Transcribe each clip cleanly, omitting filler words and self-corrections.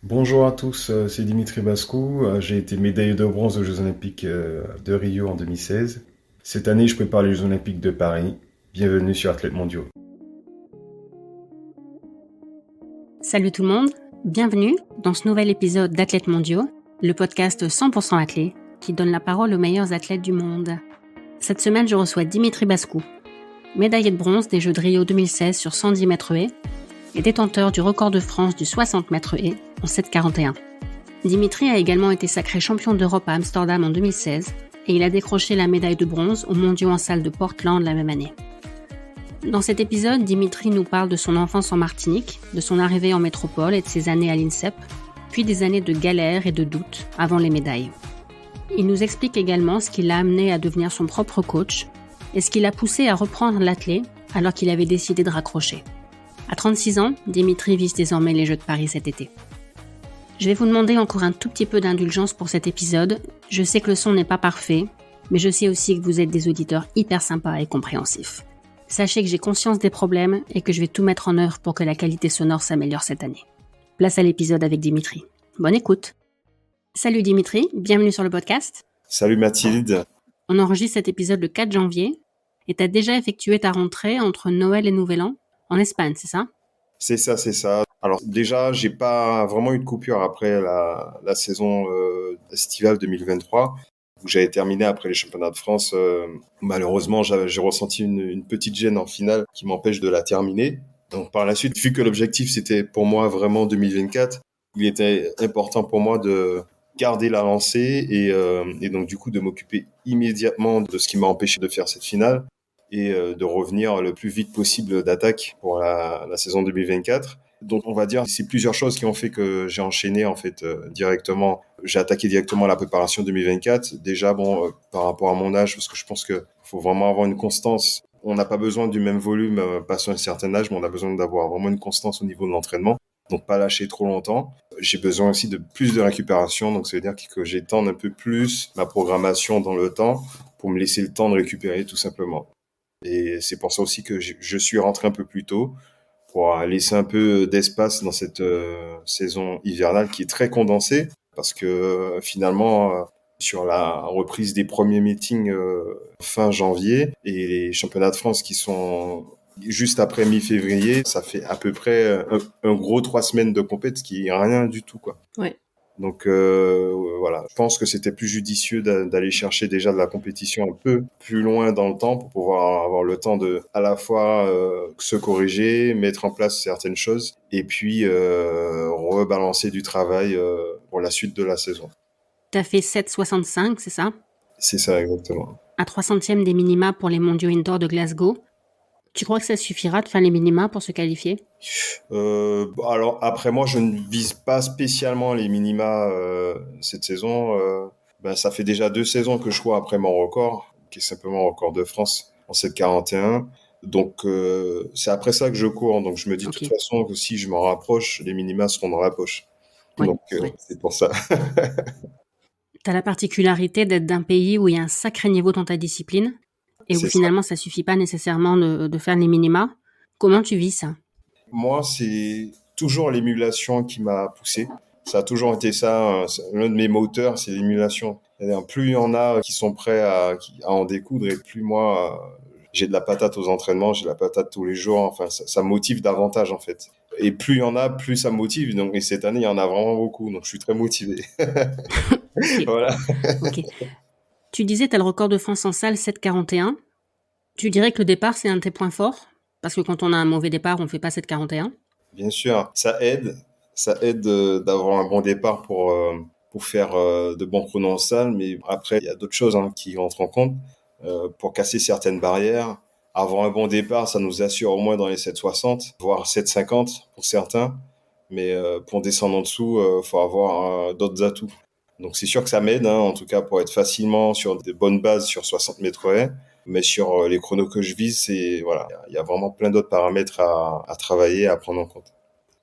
Bonjour à tous, c'est Dimitri Bascou. J'ai été médaillé de bronze aux Jeux Olympiques de Rio en 2016. Cette année, je prépare les Jeux Olympiques de Paris. Bienvenue sur Athlètes Mondiaux. Salut tout le monde, bienvenue dans ce nouvel épisode d'Athlètes Mondiaux, le podcast 100% athlète qui donne la parole aux meilleurs athlètes du monde. Cette semaine, je reçois Dimitri Bascou, médaillé de bronze des Jeux de Rio 2016 sur 110 mètres haies et détenteur du record de France du 60 mètres haies en 7,41. Dimitri a également été sacré champion d'Europe à Amsterdam en 2016 et il a décroché la médaille de bronze aux mondiaux en salle de Portland la même année. Dans cet épisode, Dimitri nous parle de son enfance en Martinique, de son arrivée en métropole et de ses années à l'INSEP, puis des années de galère et de doute avant les médailles. Il nous explique également ce qui l'a amené à devenir son propre coach et ce qui l'a poussé à reprendre l'athlé alors qu'il avait décidé de raccrocher. À 36 ans, Dimitri vise désormais les Jeux de Paris cet été. Je vais vous demander encore un tout petit peu d'indulgence pour cet épisode. Je sais que le son n'est pas parfait, mais je sais aussi que vous êtes des auditeurs hyper sympas et compréhensifs. Sachez que j'ai conscience des problèmes et que je vais tout mettre en œuvre pour que la qualité sonore s'améliore cette année. Place à l'épisode avec Dimitri. Bonne écoute. Salut Dimitri, bienvenue sur le podcast. Salut Mathilde. On enregistre cet épisode le 4 janvier et tu as déjà effectué ta rentrée entre Noël et Nouvel An en Espagne, c'est ça ? C'est ça. Alors déjà, j'ai pas vraiment eu de coupure après la saison estivale 2023. Où j'avais terminé après les championnats de France. Malheureusement, j'ai ressenti une petite gêne en finale qui m'empêche de la terminer. Donc par la suite, vu que l'objectif c'était pour moi vraiment 2024, il était important pour moi de garder la lancée et donc du coup de m'occuper immédiatement de ce qui m'a empêché de faire cette finale et de revenir le plus vite possible d'attaque pour la saison 2024. Donc on va dire c'est plusieurs choses qui ont fait que j'ai enchaîné en fait directement. J'ai attaqué directement la préparation 2024. Déjà par rapport à mon âge, parce que je pense que faut vraiment avoir une constance. On n'a pas besoin du même volume passé un certain âge, mais on a besoin d'avoir vraiment une constance au niveau de l'entraînement. Donc pas lâcher trop longtemps. J'ai besoin aussi de plus de récupération, donc ça veut dire que j'étende un peu plus ma programmation dans le temps pour me laisser le temps de récupérer tout simplement. Et c'est pour ça aussi que je suis rentré un peu plus tôt pour laisser un peu d'espace dans cette saison hivernale qui est très condensée parce que finalement sur la reprise des premiers meetings fin janvier et les championnats de France qui sont juste après mi-février, ça fait à peu près un gros 3 semaines de compète, ce qui est rien du tout, quoi. Ouais. Donc voilà, je pense que c'était plus judicieux d'aller chercher déjà de la compétition un peu plus loin dans le temps pour pouvoir avoir le temps de à la fois se corriger, mettre en place certaines choses et puis rebalancer du travail pour la suite de la saison. T'as fait 7,65, c'est ça ? C'est ça exactement. À 300e des minima pour les mondiaux indoor de Glasgow. Tu crois que ça suffira de faire les minima pour se qualifier ? Alors après moi je ne vise pas spécialement les minima cette saison. Ça fait déjà 2 saisons que je cours après mon record, qui est simplement un record de France en 7,41. Donc c'est après ça que je cours. Donc je me dis de toute façon que si je m'en rapproche, les minima seront dans la poche. Ouais, Donc c'est pour ça. T'as la particularité d'être d'un pays où il y a un sacré niveau dans ta discipline et où C'est finalement ça suffit pas nécessairement de faire les minima. Comment tu vis ça ? Moi, c'est toujours l'émulation qui m'a poussé. Ça a toujours été ça. L'un de mes moteurs, c'est l'émulation. C'est-à-dire, plus il y en a qui sont prêts à en découdre, et plus moi, j'ai de la patate aux entraînements, j'ai de la patate tous les jours. Enfin, ça me motive davantage, en fait. Et plus il y en a, plus ça me motive. Donc, et cette année, il y en a vraiment beaucoup. Donc, je suis très motivé. Okay. Voilà. Ok. Tu disais, tu as le record de France en salle 7,41. Tu dirais que le départ, c'est un de tes points forts ? Parce que quand on a un mauvais départ, on fait pas 7,41. Bien sûr, ça aide. Ça aide d'avoir un bon départ pour faire de bons chronos en salle. Mais après, il y a d'autres choses qui rentrent en compte. Pour casser certaines barrières, avoir un bon départ, ça nous assure au moins dans les 7,60, voire 7,50 pour certains. Mais pour descendre en dessous, faut avoir d'autres atouts. Donc c'est sûr que ça m'aide, en tout cas pour être facilement sur des bonnes bases sur 60 mètres haies. Mais sur les chronos que je vise, voilà, il y a vraiment plein d'autres paramètres à travailler, à prendre en compte.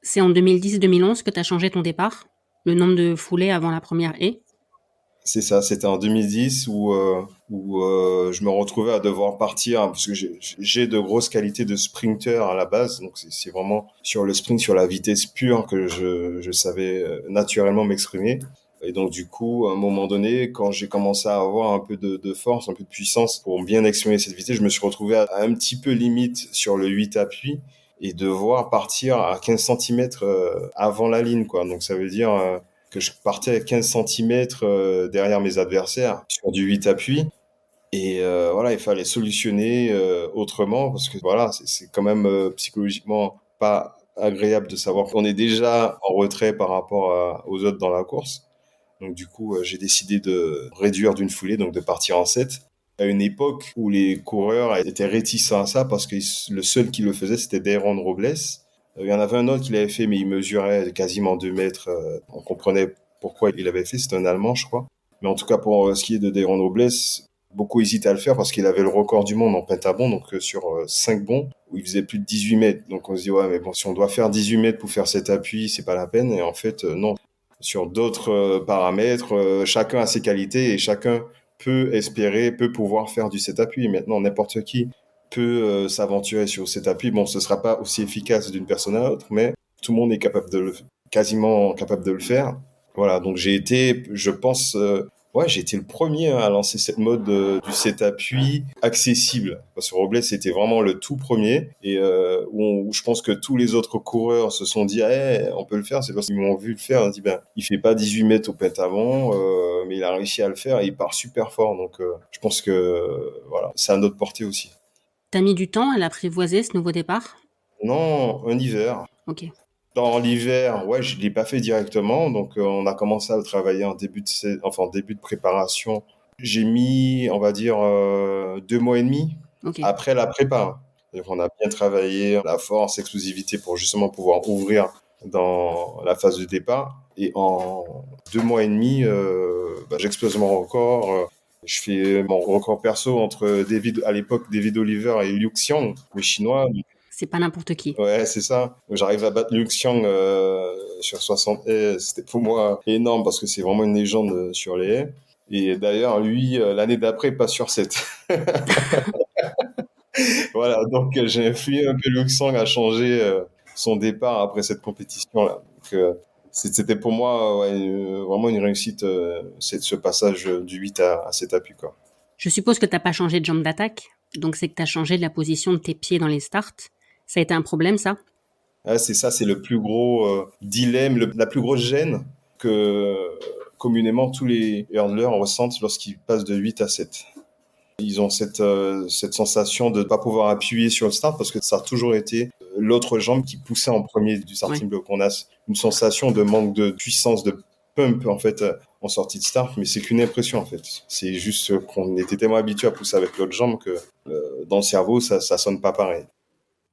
C'est en 2010-2011 que tu as changé ton départ ? Le nombre de foulées avant la première haie ? C'est ça, c'était en 2010 où je me retrouvais à devoir partir parce que j'ai de grosses qualités de sprinter à la base, donc c'est vraiment sur le sprint, sur la vitesse pure que je savais naturellement m'exprimer. Et donc du coup, à un moment donné, quand j'ai commencé à avoir un peu de force, un peu de puissance pour bien exprimer cette vitesse, je me suis retrouvé à un petit peu limite sur le 8 appuis et devoir partir à 15 centimètres avant la ligne, quoi. Donc ça veut dire que je partais à 15 centimètres derrière mes adversaires sur du 8 appuis. Et voilà, il fallait solutionner autrement parce que voilà, c'est quand même psychologiquement pas agréable de savoir qu'on est déjà en retrait par rapport aux autres dans la course. Donc du coup, j'ai décidé de réduire d'une foulée, donc de partir en 7. À une époque où les coureurs étaient réticents à ça parce que le seul qui le faisait, c'était Dayron Robles. Il y en avait un autre qui l'avait fait, mais il mesurait quasiment 2 mètres. On comprenait pourquoi il l'avait fait, c'était un Allemand, je crois. Mais en tout cas, pour ce qui est de Dayron Robles, beaucoup hésitaient à le faire parce qu'il avait le record du monde en pentabond, donc sur 5 bonds, où il faisait plus de 18 mètres. Donc on se dit, ouais, mais bon, si on doit faire 18 mètres pour faire cet appui, c'est pas la peine. Et en fait, non. Sur d'autres paramètres, chacun a ses qualités et chacun peut espérer, peut pouvoir faire du 7 appuis. Maintenant, n'importe qui peut s'aventurer sur cet appui. Bon, ce sera pas aussi efficace d'une personne à l'autre, mais tout le monde est capable quasiment capable de le faire. Voilà, donc j'ai été, je pense, ouais, j'ai été le premier à lancer cette mode du 7 appui accessible. Parce que Robles, c'était vraiment le tout premier et où je pense que tous les autres coureurs se sont dit, eh, on peut le faire. C'est parce qu'ils m'ont vu le faire. On dit, ben, il fait pas 18 mètres au pentathlon, mais il a réussi à le faire et il part super fort. Donc, je pense que voilà, c'est à notre portée aussi. T'as mis du temps à l'apprivoiser, ce nouveau départ? Non, un hiver. Ok. Dans l'hiver, ouais, je l'ai pas fait directement, donc on a commencé à le travailler en début de préparation. J'ai mis, on va dire, 2 mois et demi Ok. après la prépa. Donc on a bien travaillé la force, l'explosivité pour justement pouvoir ouvrir dans la phase de départ. Et en 2 mois et demi, j'explose mon record. Je fais mon record perso entre à l'époque David Oliver et Liu Xiang, le chinois. C'est pas n'importe qui. Ouais, c'est ça. J'arrive à battre Liu Xiang sur 60 haies. C'était pour moi énorme parce que c'est vraiment une légende sur les haies. Et d'ailleurs, lui, l'année d'après, pas sur 7. Voilà, donc j'ai influé un peu Liu Xiang à changer son départ après cette compétition-là. Donc, c'était pour moi ouais, vraiment une réussite, ce passage du 8 à 7 appuis, quoi. Je suppose que t'as pas changé de jambe d'attaque, donc c'est que t'as changé de la position de tes pieds dans les starts. Ça a été un problème, ça? Ouais, c'est ça, c'est le plus gros dilemme, la plus grosse gêne que communément tous les hurdlers ressentent lorsqu'ils passent de 8 à 7. Ils ont cette sensation de ne pas pouvoir appuyer sur le start parce que ça a toujours été l'autre jambe qui poussait en premier du starting block. On a une sensation de manque de puissance, de pump en fait en sortie de start, mais c'est qu'une impression en fait. C'est juste qu'on était tellement habitué à pousser avec l'autre jambe que dans le cerveau ça sonne pas pareil.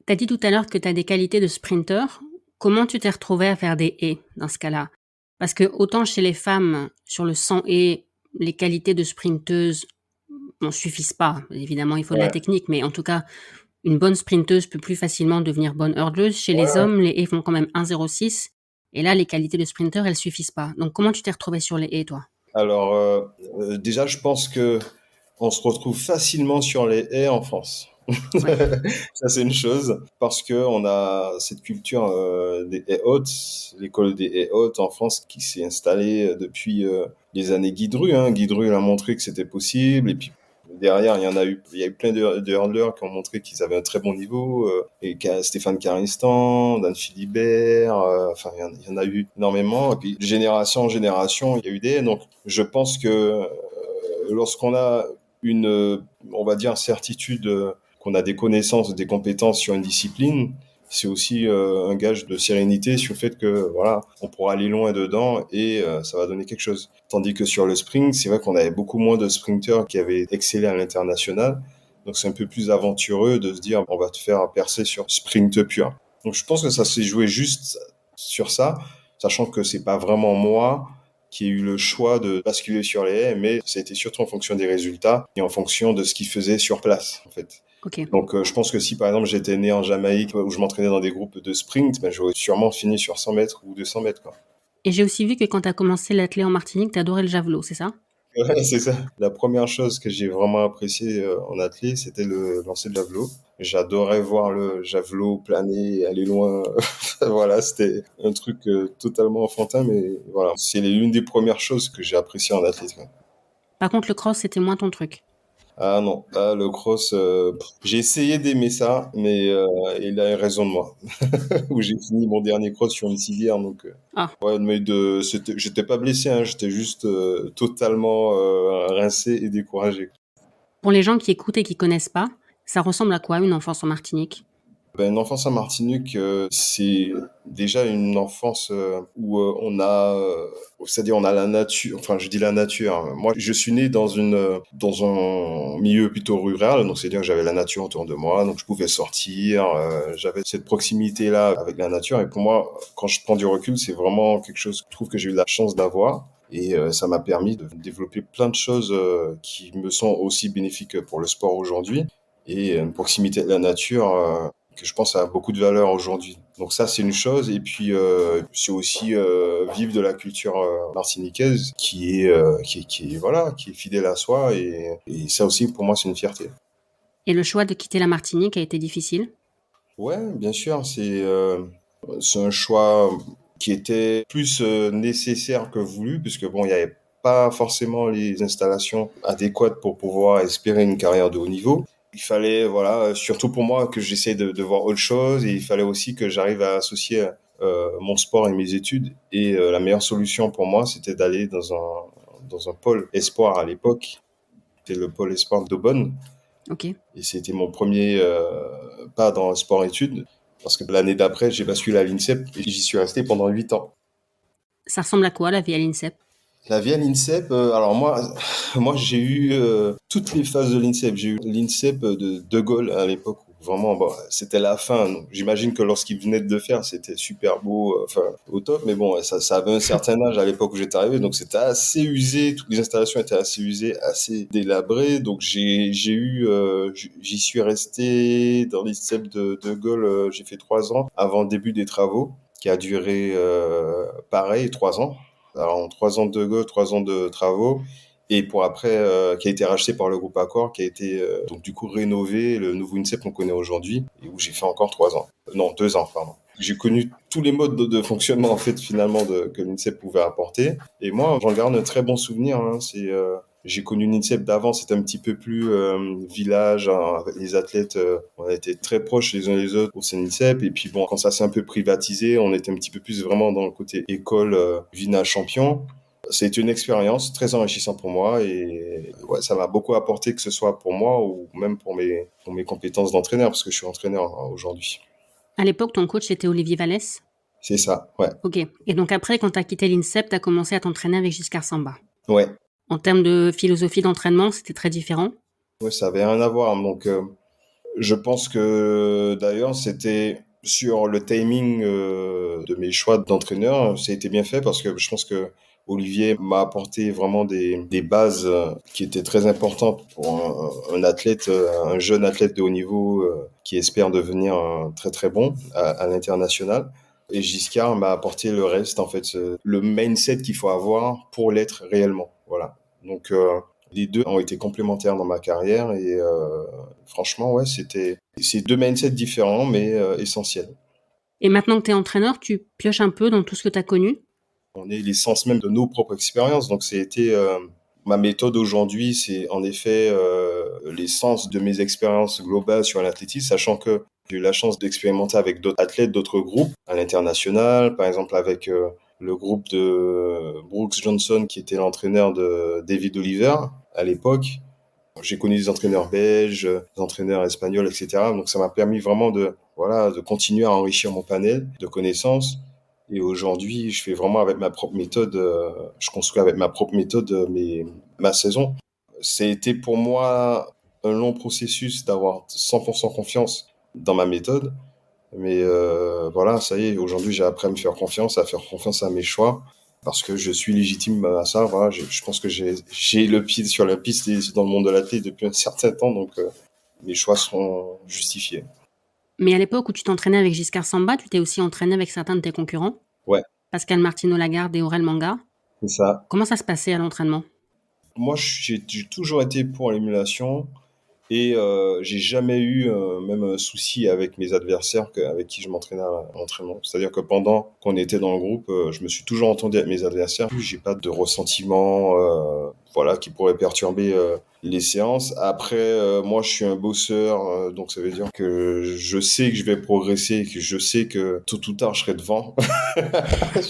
T'as dit tout à l'heure que t'as des qualités de sprinter. Comment tu t'es retrouvé à faire des haies dans ce cas-là? Parce que autant chez les femmes, sur le 100 haies, les qualités de sprinteuse ne suffisent pas. Évidemment, il faut de la technique, mais en tout cas, une bonne sprinteuse peut plus facilement devenir bonne hurdleuse. Chez les hommes, les haies font quand même 1,06. Et là, les qualités de sprinter, elles suffisent pas. Donc, comment tu t'es retrouvé sur les haies, toi? Alors, déjà, je pense que on se retrouve facilement sur les haies en France. Ouais. Ça, c'est une chose, parce que on a cette culture des haies hautes, l'école des haies hautes en France qui s'est installée depuis les années Guy Dru. Hein. Guy Dru a montré que c'était possible, et puis derrière, il y a eu plein de hurleurs qui ont montré qu'ils avaient un très bon niveau, et Stéphane Caristan, Dan Philibert, enfin, il y en a eu énormément, et puis de génération en génération, il y a eu des, donc je pense que lorsqu'on a on va dire, certitude qu'on a des connaissances, des compétences sur une discipline, c'est aussi un gage de sérénité sur le fait que voilà, on pourra aller loin dedans et ça va donner quelque chose. Tandis que sur le sprint, c'est vrai qu'on avait beaucoup moins de sprinteurs qui avaient excellé à l'international. Donc c'est un peu plus aventureux de se dire on va te faire percer sur sprint pur. Donc je pense que ça s'est joué juste sur ça, sachant que c'est pas vraiment moi qui ai eu le choix de basculer sur les haies, mais ça a été surtout en fonction des résultats et en fonction de ce qu'ils faisaient sur place, en fait. Ok. Donc, je pense que si, par exemple, j'étais né en Jamaïque où je m'entraînais dans des groupes de sprint, ben, j'aurais sûrement fini sur 100 mètres ou 200 mètres, quoi. Et j'ai aussi vu que quand t'as commencé l'athlé en Martinique, t'adorais le javelot, c'est ça? Ouais, c'est ça. La première chose que j'ai vraiment appréciée en athlée, c'était le lancer de javelot. J'adorais voir le javelot planer, aller loin. Voilà, c'était un truc totalement enfantin, mais voilà, c'est l'une des premières choses que j'ai appréciées en athlète, quoi. Par contre, le cross, c'était moins ton truc. Ah non, ah, le cross, j'ai essayé d'aimer ça, mais il a eu raison de moi. Où j'ai fini mon dernier cross sur une civière, donc Ah, ouais, mais j'étais pas blessé, hein, j'étais juste totalement rincé et découragé. pour les gens qui écoutent et qui connaissent pas, ça ressemble à quoi une enfance en Martinique? Ben, une enfance en Martinique, c'est déjà une enfance où c'est-à-dire on a la nature. Enfin, je dis la nature, hein. Moi, je suis né dans un milieu plutôt rural, donc c'est-à-dire que j'avais la nature autour de moi, donc je pouvais sortir. J'avais cette proximité-là avec la nature, et pour moi, quand je prends du recul, c'est vraiment quelque chose que je trouve que j'ai eu la chance d'avoir. Et ça m'a permis de développer plein de choses qui me sont aussi bénéfiques pour le sport aujourd'hui. Et une proximité de la nature que je pense a beaucoup de valeur aujourd'hui. Donc ça, c'est une chose. Et puis, c'est aussi vivre de la culture martiniquaise voilà, qui est fidèle à soi. Et ça aussi, pour moi, c'est une fierté. Et le choix de quitter la Martinique a été difficile? Ouais, bien sûr, c'est un choix qui était plus nécessaire que voulu, puisque bon, il n'y avait pas forcément les installations adéquates pour pouvoir espérer une carrière de haut niveau. Il fallait, voilà, surtout pour moi, que j'essaie de voir autre chose, et il fallait aussi que j'arrive à associer mon sport et mes études. Et la meilleure solution pour moi, c'était d'aller dans un pôle espoir à l'époque. C'était le pôle espoir d'Aubonne. Ok. Et c'était mon premier pas dans le sport-études, parce que l'année d'après, j'ai basculé à l'INSEP et j'y suis resté pendant 8 ans. Ça ressemble à quoi la vie à l'INSEP? La vie à l'INSEP, alors moi, moi j'ai eu toutes les phases de l'INSEP. J'ai eu l'INSEP de Gaulle à l'époque où vraiment, bon, c'était la fin. Donc, j'imagine que lorsqu'il venait de le faire, c'était super beau, enfin au top. Mais bon, ça avait un certain âge à l'époque où j'étais arrivé, donc c'était assez usé. Toutes les installations étaient assez usées, assez délabrées. Donc j'y suis resté dans l'INSEP de Gaulle. J'ai fait 3 ans avant le début des travaux, qui a duré pareil 3 ans. Alors, en 3 ans de Go, 3 ans de travaux, et pour après, qui a été racheté par le groupe Accor, qui a été donc du coup rénové, le nouveau INSEP qu'on connaît aujourd'hui, et où j'ai fait encore 3 ans. Non, 2 ans, pardon. J'ai connu tous les modes de fonctionnement en fait finalement que l'INSEP pouvait apporter, et moi j'en garde un très bon souvenir. Hein. J'ai connu l'INSEP d'avant, c'était un petit peu plus village, hein, avec les athlètes, on a été très proches les uns les autres au sein de l'INSEP. Et puis bon, quand ça s'est un peu privatisé, on était un petit peu plus vraiment dans le côté école, Vina Champion. C'était une expérience très enrichissante pour moi et ouais, ça m'a beaucoup apporté, que ce soit pour moi ou même pour mes compétences d'entraîneur, parce que je suis entraîneur hein, aujourd'hui. À l'époque, ton coach était Olivier Vallès? C'est ça, ouais. Ok. Et donc après, quand t'as quitté l'INSEP, t'as commencé à t'entraîner avec Giscard Samba. Ouais, En termes de philosophie d'entraînement, c'était très différent? ouais, ça avait rien à voir. Donc, je pense que d'ailleurs, c'était sur le timing de mes choix d'entraîneur, ça a été bien fait parce que je pense que Olivier m'a apporté vraiment des bases qui étaient très importantes pour un athlète, un jeune athlète de haut niveau qui espère devenir très très bon à l'international. Et Giscard m'a apporté le reste, en fait, le mindset qu'il faut avoir pour l'être réellement. Voilà. Donc, les deux ont été complémentaires dans ma carrière et franchement, ouais, c'est deux mindsets différents mais essentiels. Et maintenant que t'es entraîneur, tu pioches un peu dans tout ce que t'as connu? On est l'essence même de nos propres expériences, donc c'était ma méthode aujourd'hui, c'est en effet l'essence de mes expériences globales sur l'athlétisme, sachant que j'ai eu la chance d'expérimenter avec d'autres athlètes, d'autres groupes à l'international, par exemple avec le groupe de Brooks Johnson qui était l'entraîneur de David Oliver à l'époque. J'ai connu des entraîneurs belges, des entraîneurs espagnols, etc. Donc ça m'a permis vraiment voilà, de continuer à enrichir mon panel de connaissances. Et aujourd'hui, je fais vraiment avec ma propre méthode, je construis avec ma propre méthode ma saison. C'était pour moi un long processus d'avoir 100% confiance dans ma méthode. Mais voilà, ça y est, aujourd'hui, j'ai appris à me faire confiance, à faire confiance à mes choix, parce que je suis légitime à ça. Voilà, je pense que j'ai le pied sur la piste et dans le monde de l'athlète depuis un certain temps, donc mes choix seront justifiés. Mais à l'époque où tu t'entraînais avec Giscard Samba, tu t'es aussi entraîné avec certains de tes concurrents? Ouais, Pascal Martino Lagarde et Aurel Manga. c'est ça. Comment ça se passait à l'entraînement? Moi, j'ai toujours été pour l'émulation. Et j'ai jamais eu même un souci avec mes adversaires avec qui je m'entraînais à l'entraînement. C'est-à-dire que pendant qu'on était dans le groupe, je me suis toujours entendu avec mes adversaires. J'ai pas de ressentiment, voilà, qui pourrait perturber les séances. Après, moi, je suis un bosseur, donc ça veut dire que je sais que je vais progresser, que je sais que tôt ou tard, je serai devant.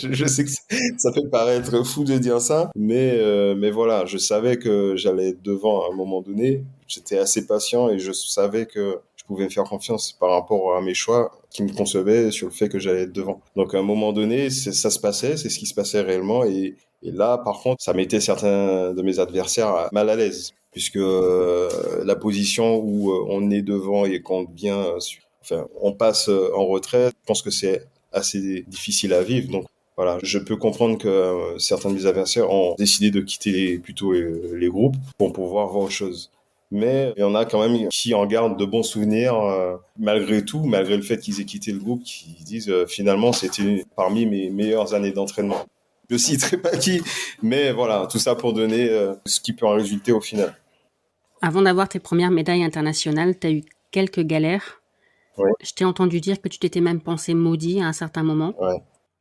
Je sais que ça fait paraître fou de dire ça, mais voilà, je savais que j'allais être devant à un moment donné. J'étais assez patient et je savais que je pouvais me faire confiance par rapport à mes choix qui me concevaient sur le fait que j'allais être devant. Donc à un moment donné, ça se passait, c'est ce qui se passait réellement. Et là, par contre, ça mettait certains de mes adversaires mal à l'aise, puisque la position où on est devant et qu'on vient, enfin, on passe en retrait, je pense que c'est assez difficile à vivre. Donc voilà, je peux comprendre que certains de mes adversaires ont décidé de quitter plutôt les groupes pour pouvoir voir autre chose. Mais il y en a quand même qui en gardent de bons souvenirs, malgré tout, malgré le fait qu'ils aient quitté le groupe, qui disent finalement c'était parmi mes meilleures années d'entraînement. Je citerai pas qui, mais voilà, tout ça pour donner ce qui peut en résulter au final. Avant d'avoir tes premières médailles internationales, tu as eu quelques galères. Ouais, Je t'ai entendu dire que tu t'étais même pensé maudit à un certain moment. ouais.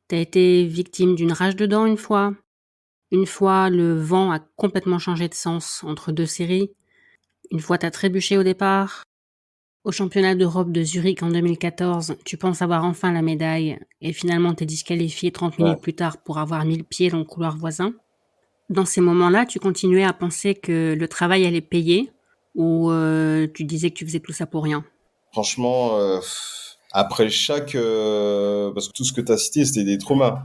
Tu as été victime d'une rage de dents une fois. Une fois, le vent a complètement changé de sens entre deux séries. Une fois, tu as trébuché au départ. Au championnat d'Europe de Zurich en 2014, tu penses avoir enfin la médaille et finalement t'es disqualifié 30 Ouais. minutes plus tard pour avoir mis le pied dans le couloir voisin. Dans ces moments-là, tu continuais à penser que le travail allait payer ou tu disais que tu faisais tout ça pour rien? Franchement, après chaque... parce que tout ce que tu as cité, c'était des traumas.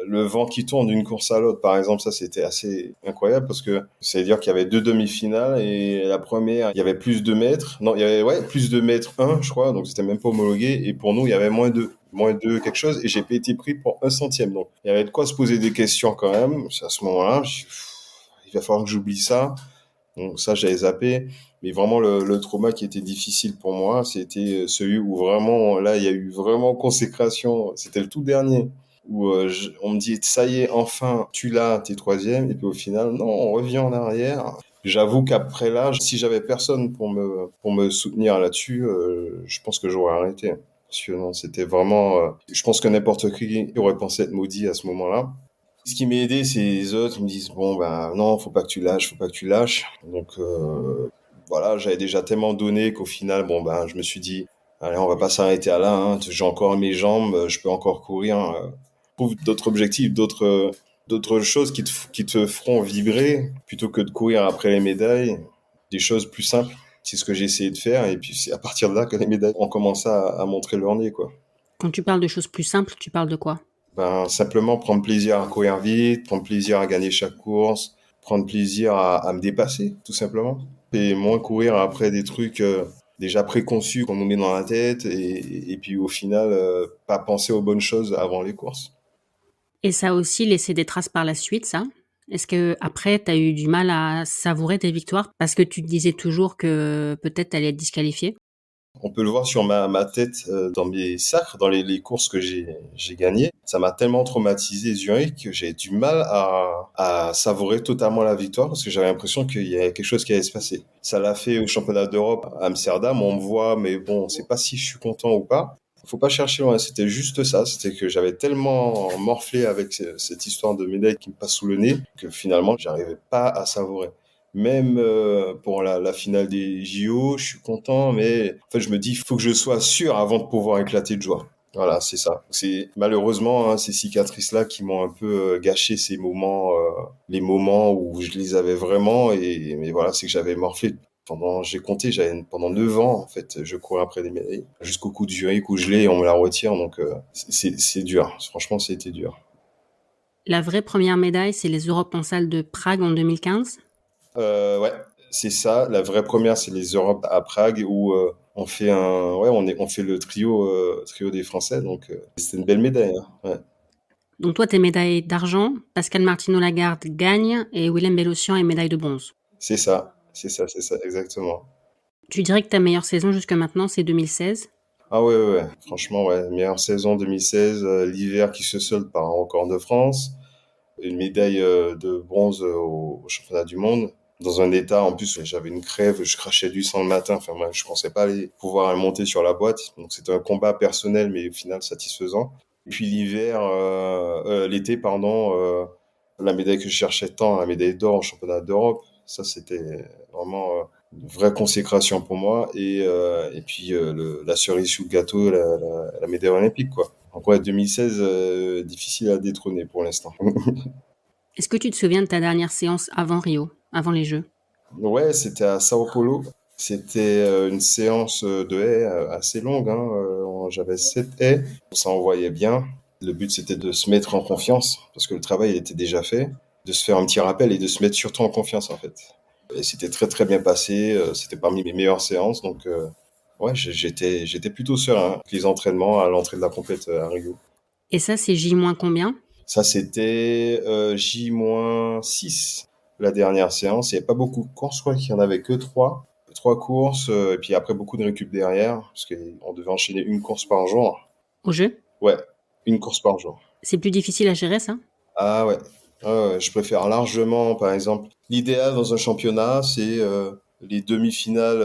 Le vent qui tourne d'une course à l'autre, par exemple, ça c'était assez incroyable parce que ça veut dire qu'il y avait deux demi-finales et la première, il y avait plus de mètres. Non, il y avait plus de mètres 1, je crois, donc c'était même pas homologué. Et pour nous, il y avait moins 2 quelque chose et j'ai pas été pris pour un centième. Donc il y avait de quoi se poser des questions quand même. À ce moment-là, il va falloir que j'oublie ça. Donc ça, j'avais zappé. Mais vraiment, le trauma qui était difficile pour moi, c'était celui où vraiment, là, il y a eu vraiment consécration. C'était le tout dernier où on me dit, ça y est, enfin, tu l'as, t'es troisième. Et puis au final, non, on revient en arrière. J'avoue qu'après là, si j'avais personne pour me soutenir là-dessus, je pense que j'aurais arrêté. Parce que non, c'était vraiment... je pense que n'importe qui aurait pensé être maudit à ce moment-là. Ce qui m'a aidé, c'est les autres qui me disent, bon, ben non, faut pas que tu lâches, faut pas que tu lâches. Donc voilà, j'avais déjà tellement donné qu'au final, bon, ben je me suis dit, allez, on va pas s'arrêter à là, hein. J'ai encore mes jambes, je peux encore courir. Trouve d'autres objectifs, d'autres choses qui te feront vibrer plutôt que de courir après les médailles, des choses plus simples. C'est ce que j'ai essayé de faire et puis c'est à partir de là que les médailles ont commencé à montrer leur nez, quoi. Quand tu parles de choses plus simples, tu parles de quoi? Ben, simplement prendre plaisir à courir vite, prendre plaisir à gagner chaque course, prendre plaisir à me dépasser, tout simplement. Et moins courir après des trucs déjà préconçus qu'on nous met dans la tête et puis au final, pas penser aux bonnes choses avant les courses. Et ça a aussi laissé des traces par la suite, ça? Est-ce que après t'as eu du mal à savourer tes victoires parce que tu te disais toujours que peut-être t'allais être disqualifié? On peut le voir sur ma tête dans mes sacres, dans les courses que j'ai gagnées. Ça m'a tellement traumatisé Zurich que j'ai du mal à savourer totalement la victoire parce que j'avais l'impression qu'il y avait quelque chose qui allait se passer. Ça l'a fait au championnat d'Europe à Amsterdam. On me voit, mais bon, on sait pas si je suis content ou pas. Faut pas chercher loin. C'était juste ça. C'était que j'avais tellement morflé avec cette histoire de médaille qui me passe sous le nez que finalement, j'arrivais pas à savourer. Même pour la finale des JO, je suis content, mais en fait, je me dis, il faut que je sois sûr avant de pouvoir éclater de joie. Voilà, c'est ça. C'est malheureusement hein, ces cicatrices-là qui m'ont un peu gâché ces moments, les moments où je les avais vraiment. Et mais voilà, c'est que j'avais morflé j'ai compté, j'avais pendant 9 ans en fait, je courais après des médailles jusqu'au coup de Zurich où je l'ai et on me la retire. Donc c'est dur. Franchement, c'était dur. La vraie première médaille, c'est les Europes en salle de Prague en 2015. Ouais, c'est ça. La vraie première, c'est les Europes à Prague où on fait le trio des Français. Donc, c'était une belle médaille, hein. Ouais. Donc toi, t'es médaille d'argent, Pascal Martino-Lagarde gagne et Willem Bellossian est médaille de bronze. C'est ça, exactement. Tu dirais que ta meilleure saison jusque maintenant, c'est 2016? Ah ouais, ouais, ouais. Franchement, ouais. Meilleure saison 2016, l'hiver qui se solde par un record de France. une médaille de bronze au championnat du monde. Dans un état, en plus, j'avais une crève, je crachais du sang le matin. Enfin, moi, je pensais pas pouvoir monter sur la boîte. Donc, c'était un combat personnel, mais au final satisfaisant. Et puis l'été, pardon, la médaille que je cherchais tant, la médaille d'or au championnat d'Europe, ça, c'était vraiment une vraie consécration pour moi. Et puis, la cerise sous le gâteau, la médaille olympique, quoi. Donc, ouais, 2016, difficile à détrôner pour l'instant. Est-ce que tu te souviens de ta dernière séance avant Rio, avant les Jeux? Ouais, c'était à Sao Paulo. C'était une séance de haies assez longue, hein. J'avais 7 haies. Ça envoyait bien. Le but, c'était de se mettre en confiance, parce que le travail il était déjà fait, de se faire un petit rappel et de se mettre surtout en confiance, en fait. Et c'était très, très bien passé. C'était parmi mes meilleures séances. Donc, ouais, j'étais plutôt serein. Les entraînements à l'entrée de la compète à Rio. Et ça, c'est J- combien? Ça, c'était J-6, la dernière séance. Il n'y avait pas beaucoup de courses, je crois qu'il n'y en avait que 3. 3 courses, et puis après beaucoup de récup derrière, parce qu'on devait enchaîner une course par jour. Au jeu? Ouais, une course par jour. C'est plus difficile à gérer, ça? Ah ouais. Ouais, je préfère largement, par exemple, l'idéal dans un championnat, c'est les demi-finales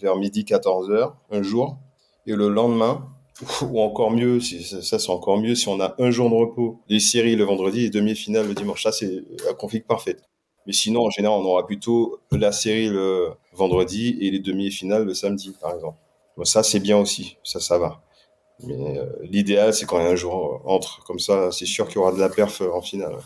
vers midi 14h, un jour, et le lendemain, ou encore mieux, ça c'est encore mieux si on a un jour de repos, les séries le vendredi et demi-finales le dimanche. Ça c'est la config parfaite. Mais sinon, en général, on aura plutôt la série le vendredi et les demi-finales le samedi, par exemple. Bon, ça c'est bien aussi, ça va. Mais l'idéal, c'est quand il y a un jour entre. Comme ça, c'est sûr qu'il y aura de la perf en finale.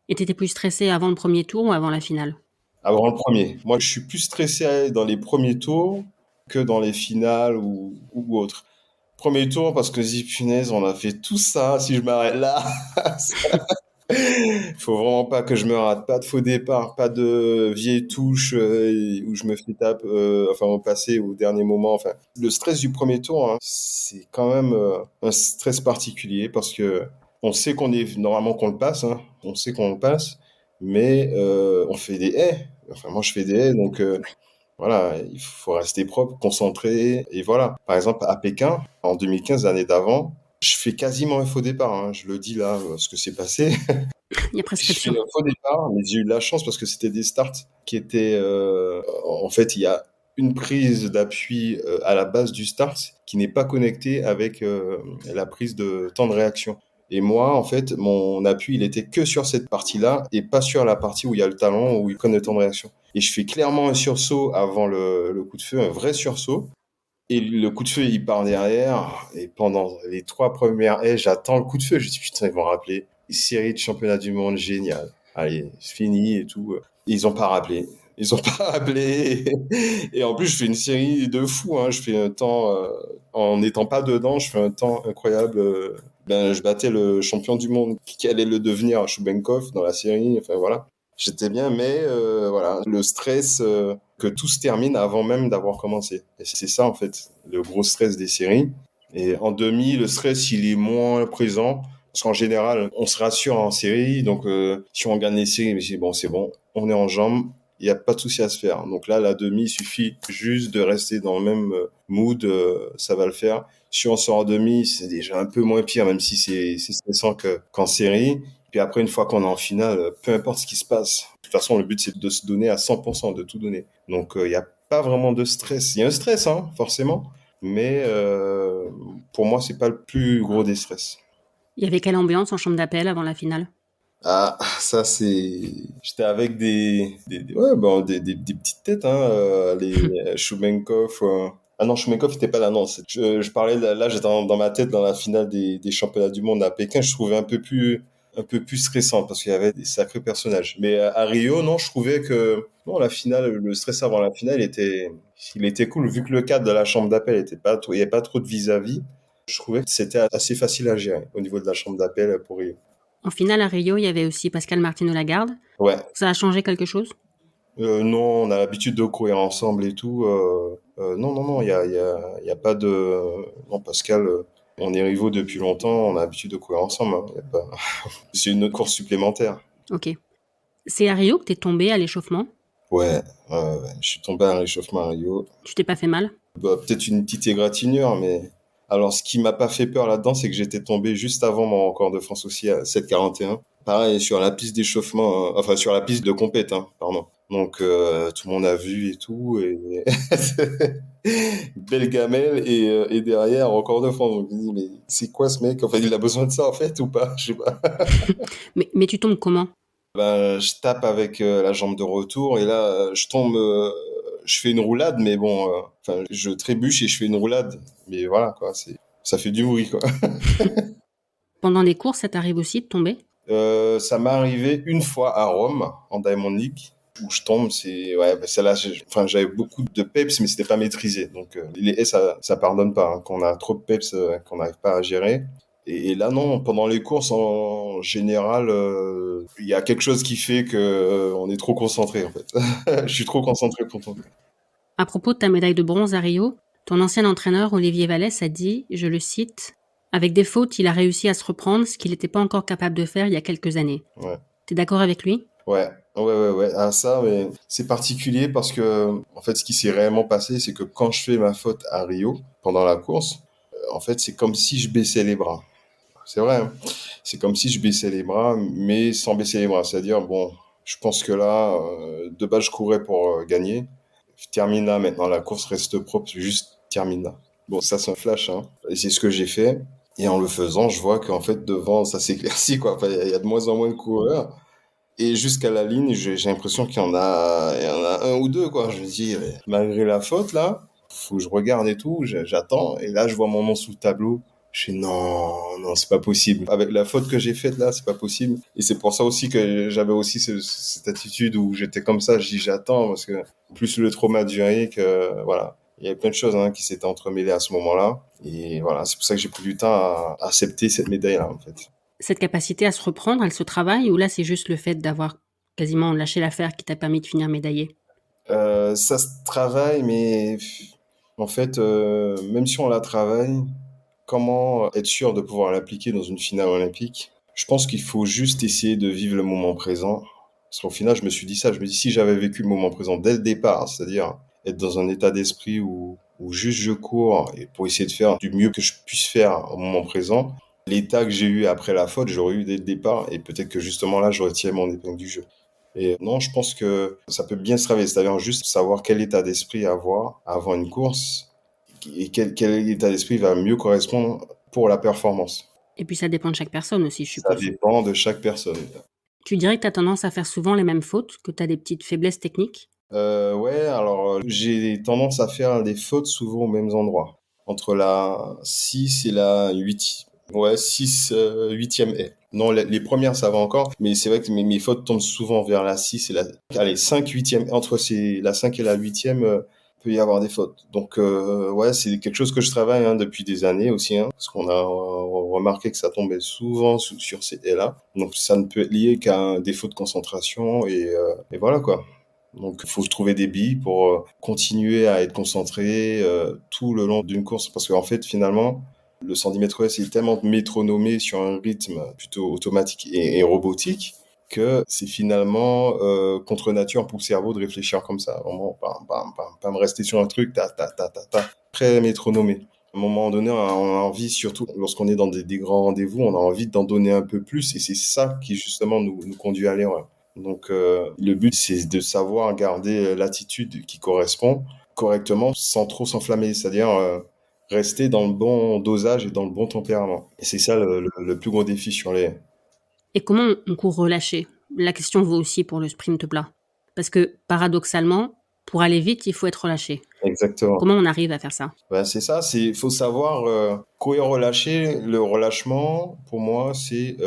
Et t'étais plus stressé avant le premier tour ou avant la finale? Avant le premier. Moi, je suis plus stressé dans les premiers tours que dans les finales ou autres. Premier tour, parce que punaise, on a fait tout ça. Si je m'arrête là, faut vraiment pas que je me rate. Pas de faux départ, pas de vieilles touches où je me fais tape, enfin au passé, au dernier moment. Enfin, le stress du premier tour, hein, c'est quand même un stress particulier parce que on sait qu'on est normalement qu'on le passe, hein, on sait qu'on le passe, mais on fait des haies. Enfin, moi, je fais des haies, donc voilà, il faut rester propre, concentré, et voilà. Par exemple, à Pékin, en 2015, l'année d'avant, je fais quasiment un faux départ, hein. Je le dis là, ce que c'est passé. Il y a Je fais prescription. un faux départ, mais j'ai eu de la chance parce que c'était des starts qui étaient... en fait, il y a une prise d'appui à la base du start qui n'est pas connectée avec la prise de temps de réaction. Et moi, en fait, mon appui, il était que sur cette partie-là et pas sur la partie où il y a le talon, où il prennent le temps de réaction. Et je fais clairement un sursaut avant le coup de feu, un vrai sursaut. Et le coup de feu, il part derrière. Et pendant les 3 premières haies, j'attends le coup de feu. Je dis, putain, ils vont rappeler. Série de championnat du monde, génial. Allez, c'est fini et tout. Ils ont pas rappelé. Ils ont pas rappelé. Et en plus, je fais une série de fous, hein. Je fais un temps, en n'étant pas dedans, je fais un temps incroyable. Ben, je battais le champion du monde qui allait le devenir, Choubenkov, dans la série. Enfin, voilà. J'étais bien, mais voilà, le stress que tout se termine avant même d'avoir commencé. Et c'est ça, en fait, le gros stress des séries. Et en demi, le stress, il est moins présent. Parce qu'en général, on se rassure en série. Donc, si on gagne les séries, mais c'est bon, on est en jambes. Il n'y a pas de souci à se faire. Donc là, la demi, il suffit juste de rester dans le même mood. Ça va le faire. Si on sort en demi, c'est déjà un peu moins pire, même si c'est stressant qu'en série. Puis après, une fois qu'on est en finale, peu importe ce qui se passe. De toute façon, le but, c'est de se donner à 100%, de tout donner. Donc, il n'y a pas vraiment de stress. Il y a un stress, hein, forcément. Mais pour moi, c'est pas le plus gros des stress. Il y avait quelle ambiance en chambre d'appel avant la finale? Ah, ça c'est. J'étais avec ouais, bon, des petites têtes, hein, les Choubenkov. Ah non, Choubenkov n'était pas là, non. Je parlais, là, j'étais dans ma tête dans la finale des championnats du monde à Pékin. Je trouvais un peu plus stressant parce qu'il y avait des sacrés personnages. Mais à Rio, non, je trouvais que non, la finale, le stress avant la finale il était cool vu que le cadre de la chambre d'appel était pas trop, il y avait pas trop de vis-à-vis. Je trouvais que c'était assez facile à gérer au niveau de la chambre d'appel pour Rio. En finale à Rio, il y avait aussi Pascal Martino-Lagarde. Ouais. Ça a changé quelque chose? Non, on a l'habitude de courir ensemble et tout. Non, non, non, il y a pas de... Non, Pascal, on est rivaux depuis longtemps, on a l'habitude de courir ensemble, hein. Y a pas... C'est une course supplémentaire. Ok. C'est à Rio que t'es tombé à l'échauffement? Ouais, je suis tombé à un réchauffement à Rio. Tu t'es pas fait mal? Bah, peut-être une petite égratignure, mais... Alors, ce qui m'a pas fait peur là-dedans, c'est que j'étais tombé juste avant mon record de France aussi à 7,41. Pareil, sur la piste d'échauffement, enfin sur la piste de compète, hein, pardon. Donc tout le monde a vu et tout, et belle gamelle et derrière encore de fond. Donc je me dis mais c'est quoi ce mec? En fait, il a besoin de ça en fait ou pas? Je sais pas. Mais tu tombes comment? Ben je tape avec la jambe de retour et là je tombe, je fais une roulade, mais bon, enfin je trébuche et je fais une roulade, mais voilà quoi, ça fait du bruit quoi. Pendant les courses, ça t'arrive aussi de tomber? Ça m'est arrivé une fois à Rome, en Diamond League, où je tombe. C'est ouais, bah, celle-là, enfin, j'avais beaucoup de peps, mais c'était pas maîtrisé. Donc les haies, ça pardonne pas. Hein, quand on a trop de peps, qu'on n'arrive pas à gérer. Et là, non, pendant les courses, en général, il y a quelque chose qui fait que on est trop concentré, en fait. Je suis trop concentré pour tomber. À propos de ta médaille de bronze à Rio, ton ancien entraîneur Olivier Vallès a dit, je le cite, avec des fautes, il a réussi à se reprendre, ce qu'il n'était pas encore capable de faire il y a quelques années. Ouais. T'es d'accord avec lui? Ouais. Ah, ça, mais c'est particulier parce que, en fait, ce qui s'est réellement passé, c'est que quand je fais ma faute à Rio, pendant la course, en fait, c'est comme si je baissais les bras. C'est vrai, hein. C'est comme si je baissais les bras, mais sans baisser les bras. C'est-à-dire, bon, je pense que là, de base, je courais pour gagner. Je termine là maintenant, la course reste propre, juste termine là. Bon, ça, c'est un flash, hein. Et c'est ce que j'ai fait. Et en le faisant, je vois qu'en fait, devant, ça s'éclaircit, quoi. Enfin, il y a de moins en moins de coureurs. Et jusqu'à la ligne, j'ai l'impression qu'il y en a un ou deux, quoi. Je me dis, malgré la faute, là, faut que je regarde et tout, j'attends. Et là, je vois mon nom sous le tableau. Je fais, non, non, c'est pas possible. Avec la faute que j'ai faite, là, c'est pas possible. Et c'est pour ça aussi que j'avais aussi cette attitude où j'étais comme ça. Je dis, j'attends, parce que plus le trauma duré que, voilà. Il y avait plein de choses, hein, qui s'étaient entremêlées à ce moment-là. Et voilà, c'est pour ça que j'ai pris du temps à accepter cette médaille-là, en fait. Cette capacité à se reprendre, elle se travaille ou là c'est juste le fait d'avoir quasiment lâché l'affaire qui t'a permis de finir médaillé? Ça se travaille, mais en fait, même si on la travaille, comment être sûr de pouvoir l'appliquer dans une finale olympique? Je pense qu'il faut juste essayer de vivre le moment présent. Parce qu'au final, je me suis dit ça, je me dis si j'avais vécu le moment présent dès le départ, c'est-à-dire être dans un état d'esprit où juste je cours et pour essayer de faire du mieux que je puisse faire au moment présent, l'état que j'ai eu après la faute, j'aurais eu dès le départ et peut-être que justement là, j'aurais tiré mon épingle du jeu. Et non, je pense que ça peut bien se travailler, c'est-à-dire juste savoir quel état d'esprit avoir avant une course et quel état d'esprit va mieux correspondre pour la performance. Et puis ça dépend de chaque personne aussi, je Ça suppose. dépend de chaque personne. Tu dirais que tu as tendance à faire souvent les mêmes fautes, que tu as des petites faiblesses techniques? Ouais, alors j'ai tendance à faire des fautes souvent aux mêmes endroits, entre la 6 et la 8. Ouais, 6, 8e haie. Non, les premières, ça va encore, mais c'est vrai que mes fautes tombent souvent vers la 6 et la... Allez, 5, 8e, entre la 5 et la 8e, peut y avoir des fautes. Donc, ouais, c'est quelque chose que je travaille, hein, depuis des années aussi, hein, parce qu'on a remarqué que ça tombait souvent sur ces haies-là. Donc, ça ne peut être lié qu'à un défaut de concentration et voilà, quoi. Donc, il faut trouver des billes pour continuer à être concentré tout le long d'une course. Parce qu'en fait, finalement, le 110 mètres haies, c'est tellement métronomé sur un rythme plutôt automatique et robotique que c'est finalement contre nature pour le cerveau de réfléchir comme ça. Vraiment, pas me rester sur un truc, très métronomé. À un moment donné, on a envie, surtout lorsqu'on est dans des grands rendez-vous, on a envie d'en donner un peu plus et c'est ça qui justement nous conduit à l'erreur. Donc le but, c'est de savoir garder l'attitude qui correspond correctement sans trop s'enflammer, c'est-à-dire rester dans le bon dosage et dans le bon tempérament. Et c'est ça le plus gros défi sur les... Et comment on court relâché? La question vaut aussi pour le sprint plat. Parce que, paradoxalement, pour aller vite, il faut être relâché. Exactement. Comment on arrive à faire ça? Ben, c'est ça, faut savoir courir relâcher. Le relâchement, pour moi, c'est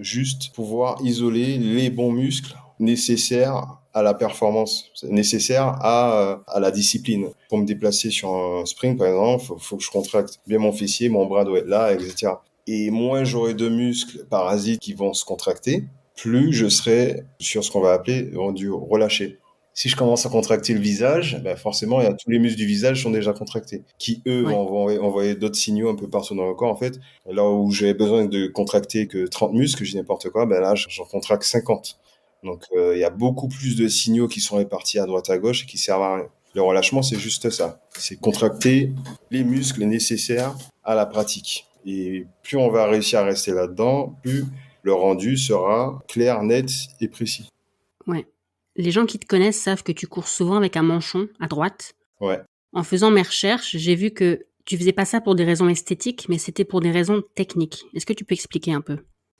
juste pouvoir isoler les bons muscles nécessaires à la performance, nécessaires à la discipline. Pour me déplacer sur un sprint, par exemple, faut que je contracte bien mon fessier, mon bras doit être là, etc. Et moins j'aurai de muscles parasites qui vont se contracter, plus je serai sur ce qu'on va appeler rendu relâché. Si je commence à contracter le visage, ben forcément, tous les muscles du visage sont déjà contractés, qui eux Ouais. vont envoyer d'autres signaux un peu partout dans le corps. En fait, là où j'avais besoin de contracter que 30 muscles, je dis n'importe quoi, ben là, j'en contracte 50. Donc, il y a beaucoup plus de signaux qui sont répartis à droite à gauche et qui servent à rien. Le relâchement, c'est juste ça. C'est contracter les muscles nécessaires à la pratique. Et plus on va réussir à rester là-dedans, plus le rendu sera clair, net et précis. Ouais. Les gens qui te connaissent savent que tu cours souvent avec un manchon à droite. Ouais. En faisant mes recherches, j'ai vu que tu faisais pas ça pour des raisons esthétiques, mais c'était pour des raisons techniques. Est-ce que tu peux expliquer un peu?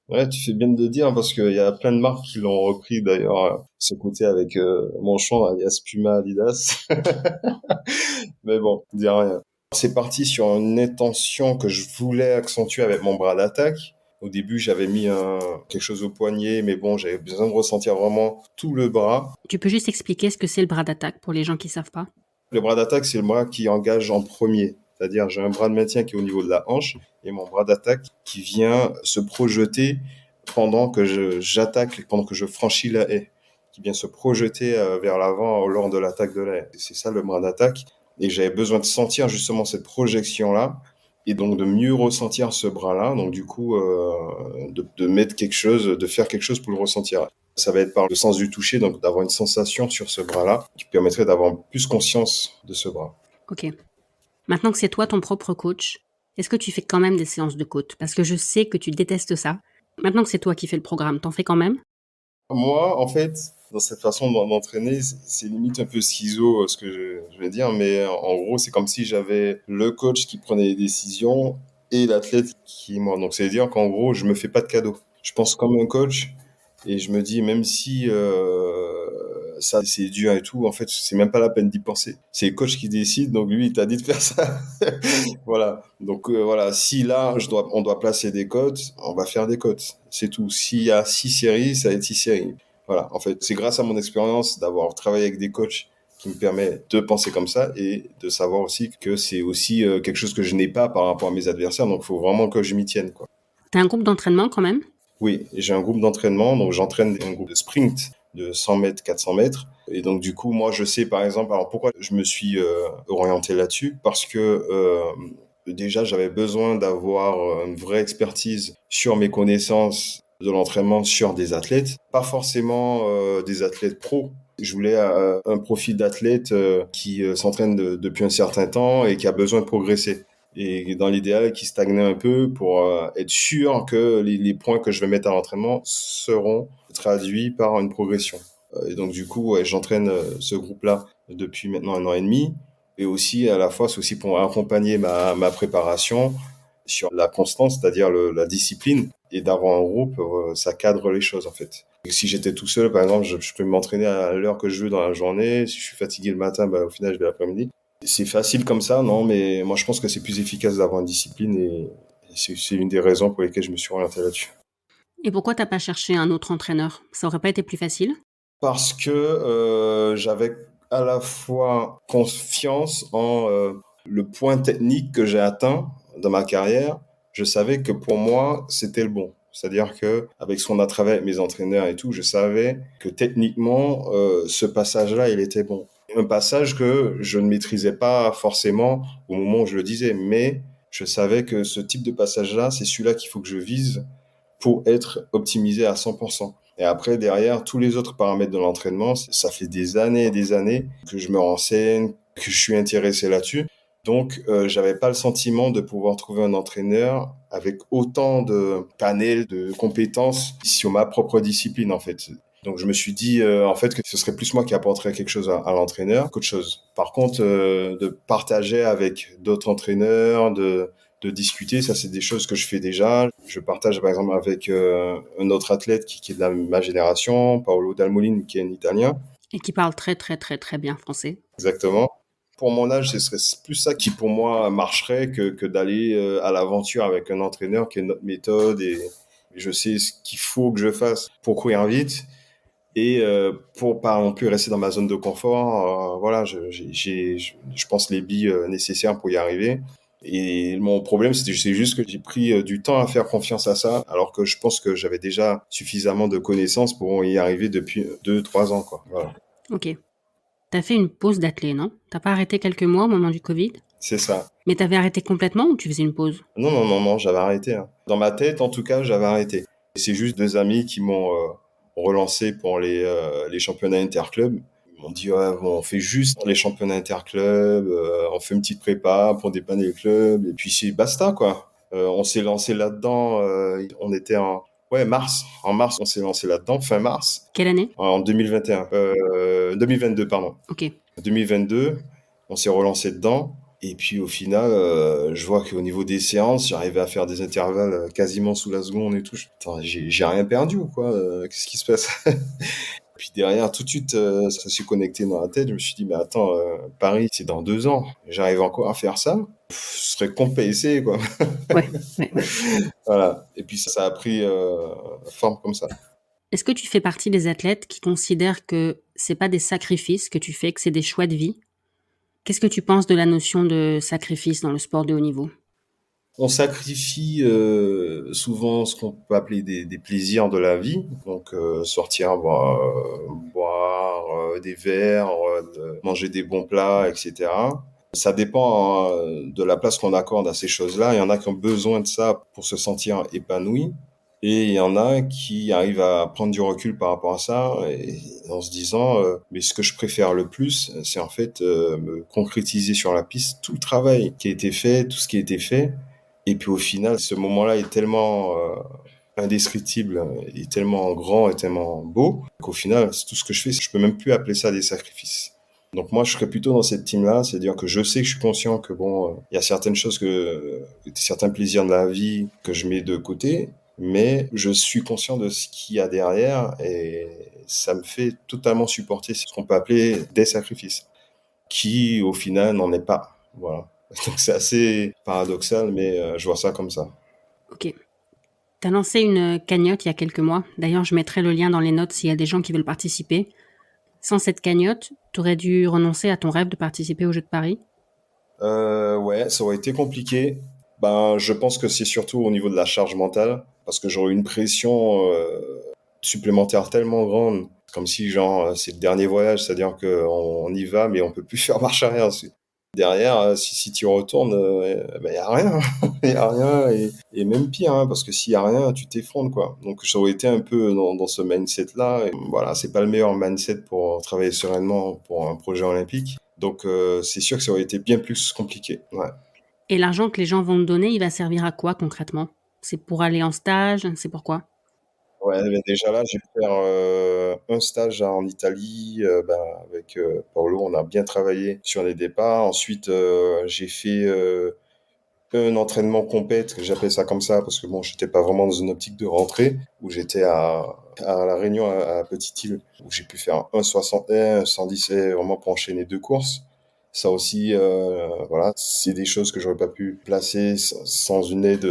Ouais, tu fais bien de le dire parce qu'il y a plein de marques qui l'ont repris d'ailleurs, ce côté avec Manchon alias Puma Adidas. Mais bon, dis rien. C'est parti sur une intention que je voulais accentuer avec mon bras d'attaque. Au début, j'avais mis quelque chose au poignet, mais bon, j'avais besoin de ressentir vraiment tout le bras. Tu peux juste expliquer ce que c'est le bras d'attaque pour les gens qui savent pas? Le bras d'attaque, c'est le bras qui engage en premier. C'est-à-dire, j'ai un bras de maintien qui est au niveau de la hanche et mon bras d'attaque qui vient se projeter pendant que j'attaque, pendant que je franchis la haie, qui vient se projeter vers l'avant lors de l'attaque de la haie. C'est ça le bras d'attaque. Et j'avais besoin de sentir justement cette projection-là et donc de mieux ressentir ce bras-là. Donc du coup, de mettre quelque chose, de faire quelque chose pour le ressentir. Ça va être par le sens du toucher, donc d'avoir une sensation sur ce bras-là qui permettrait d'avoir plus conscience de ce bras. Ok. Maintenant que c'est toi ton propre coach, est-ce que tu fais quand même des séances de côte? Parce que je sais que tu détestes ça. Maintenant que c'est toi qui fais le programme, t'en fais quand même? Moi, en fait, dans cette façon d'entraîner, c'est limite un peu schizo ce que je vais dire, mais en gros, c'est comme si j'avais le coach qui prenait les décisions et l'athlète qui moi. Donc, c'est-à-dire qu'en gros, je me fais pas de cadeau. Je pense comme un coach et je me dis, même si ça c'est dur et tout, en fait, c'est même pas la peine d'y penser. C'est le coach qui décide, donc lui, il t'a dit de faire ça. Voilà. Donc voilà, si là, on doit placer des cotes, on va faire des cotes. C'est tout. S'il y a 6 séries, ça va être 6 séries. Voilà. En fait, c'est grâce à mon expérience d'avoir travaillé avec des coachs qui me permet de penser comme ça et de savoir aussi que c'est aussi quelque chose que je n'ai pas par rapport à mes adversaires. Donc, il faut vraiment que je m'y tienne, quoi. T'as un groupe d'entraînement quand même? Oui, j'ai un groupe d'entraînement, donc j'entraîne un groupe de sprint de 100 mètres, 400 mètres. Et donc, du coup, moi, je sais, par exemple, alors pourquoi je me suis orienté là-dessus? Parce que déjà, j'avais besoin d'avoir une vraie expertise sur mes connaissances de l'entraînement sur des athlètes, pas forcément des athlètes pros. Je voulais un profil d'athlète qui s'entraîne depuis un certain temps et qui a besoin de progresser. Et dans l'idéal, qui stagnait un peu pour être sûr que les points que je vais mettre à l'entraînement seront traduits par une progression. Et donc, du coup, ouais, j'entraîne ce groupe-là depuis maintenant 1 an et demi. Et aussi, à la fois, c'est aussi pour accompagner ma préparation sur la constance, c'est-à-dire la discipline. Et d'avoir un groupe, ça cadre les choses, en fait. Et si j'étais tout seul, par exemple, je peux m'entraîner à l'heure que je veux dans la journée. Si je suis fatigué le matin, bah, au final, je vais l'après-midi. C'est facile comme ça, non, mais moi, je pense que c'est plus efficace d'avoir une discipline et c'est une des raisons pour lesquelles je me suis orienté là-dessus. Et pourquoi t'as pas cherché un autre entraîneur? Ça aurait pas été plus facile? Parce que j'avais à la fois confiance en le point technique que j'ai atteint dans ma carrière. Je savais que pour moi, c'était le bon. C'est-à-dire que avec ce qu'on a travaillé avec mes entraîneurs et tout, je savais que techniquement, ce passage-là, il était bon. Un passage que je ne maîtrisais pas forcément au moment où je le disais, mais je savais que ce type de passage-là, c'est celui-là qu'il faut que je vise pour être optimisé à 100%. Et après, derrière, tous les autres paramètres de l'entraînement, ça fait des années et des années que je me renseigne, que je suis intéressé là-dessus. Donc, j'avais pas le sentiment de pouvoir trouver un entraîneur avec autant de panel de compétences sur ma propre discipline, en fait. Donc, je me suis dit, en fait, que ce serait plus moi qui apporterais quelque chose à l'entraîneur qu'autre chose. Par contre, de partager avec d'autres entraîneurs, de discuter, ça c'est des choses que je fais déjà. Je partage par exemple avec un autre athlète qui est de ma génération, Paolo Dalmolin, qui est un Italien. Et qui parle très très très très bien français. Exactement. Pour mon âge, ce serait plus ça qui pour moi marcherait que d'aller à l'aventure avec un entraîneur qui a notre méthode et je sais ce qu'il faut que je fasse pour courir vite et pour pas non plus rester dans ma zone de confort. Voilà, je pense les billes nécessaires pour y arriver. Et mon problème, c'est juste que j'ai pris du temps à faire confiance à ça, alors que je pense que j'avais déjà suffisamment de connaissances pour y arriver depuis 2, 3 ans, quoi. Voilà. Ok. T'as fait une pause d'athlé, non? T'as pas arrêté quelques mois au moment du Covid? C'est ça. Mais t'avais arrêté complètement ou tu faisais une pause? Non, non, non, non, j'avais arrêté, hein. Dans ma tête, en tout cas, j'avais arrêté. Et c'est juste 2 amis qui m'ont relancé pour les championnats interclubs. Ils m'ont dit, ouais, bon, on fait juste les championnats interclubs, on fait une petite prépa pour dépanner le club, et puis c'est basta, quoi. On s'est lancé là-dedans, on était Ouais, mars. En mars, on s'est lancé là-dedans, fin mars, Quelle année? en 2021. 2022, pardon. Ok. 2022, on s'est relancé dedans. Et puis au final, je vois qu'au niveau des séances, j'arrivais à faire des intervalles quasiment sous la seconde et tout. Putain, j'ai rien perdu ou quoi? Qu'est-ce qui se passe? Puis derrière, tout de suite, ça s'est connecté dans la tête. Je me suis dit, mais attends, Paris, c'est dans 2 ans. J'arrive encore à faire ça? Ce serait compensé, quoi. Ouais, ouais, ouais. Voilà. Et puis ça a pris forme comme ça. Est-ce que tu fais partie des athlètes qui considèrent que c'est pas des sacrifices que tu fais, que c'est des choix de vie? Qu'est-ce que tu penses de la notion de sacrifice dans le sport de haut niveau? On sacrifie souvent ce qu'on peut appeler des plaisirs de la vie, donc sortir boire des verres, manger des bons plats, etc. Ça dépend de la place qu'on accorde à ces choses-là. Il y en a qui ont besoin de ça pour se sentir épanoui, et il y en a qui arrivent à prendre du recul par rapport à ça, et en se disant mais ce que je préfère le plus, c'est en fait me concrétiser sur la piste tout le travail qui a été fait, tout ce qui a été fait. Et puis au final, ce moment-là est tellement indescriptible, est tellement grand et tellement beau qu'au final, c'est tout ce que je fais, je peux même plus appeler ça des sacrifices. Donc moi, je serais plutôt dans cette team-là, c'est-à-dire que je sais que je suis conscient que bon, il y a certaines choses certains plaisirs de la vie que je mets de côté, mais je suis conscient de ce qu'il y a derrière et ça me fait totalement supporter ce qu'on peut appeler des sacrifices, qui au final n'en est pas. Voilà. Donc c'est assez paradoxal, mais je vois ça comme ça. Ok. Tu as lancé une cagnotte il y a quelques mois. D'ailleurs, je mettrai le lien dans les notes s'il y a des gens qui veulent participer. Sans cette cagnotte, tu aurais dû renoncer à ton rêve de participer aux Jeux de Paris? Ouais, ça aurait été compliqué. Ben, je pense que c'est surtout au niveau de la charge mentale, parce que j'aurais une pression supplémentaire tellement grande, comme si genre c'est le dernier voyage, c'est-à-dire qu'on y va, mais on peut plus faire marche arrière. Derrière, si tu retournes, ben y a rien, y a rien, et même pire, hein, parce que s'il y a rien, tu t'effondres quoi. Donc j'aurais été un peu dans ce mindset-là. Et voilà, c'est pas le meilleur mindset pour travailler sereinement pour un projet olympique. Donc c'est sûr que ça aurait été bien plus compliqué. Ouais. Et l'argent que les gens vont te donner, il va servir à quoi concrètement? C'est pour aller en stage? C'est pourquoi? Ouais, mais déjà là, j'ai pu faire un stage en Italie, ben, avec Paolo. On a bien travaillé sur les départs. Ensuite, j'ai fait un entraînement compète, que j'appelle ça comme ça, parce que bon, j'étais pas vraiment dans une optique de rentrée, où j'étais à La Réunion, à Petite-Île, où j'ai pu faire un 61, un 110, et vraiment pour enchaîner 2 courses. Ça aussi, voilà, c'est des choses que j'aurais pas pu placer sans une aide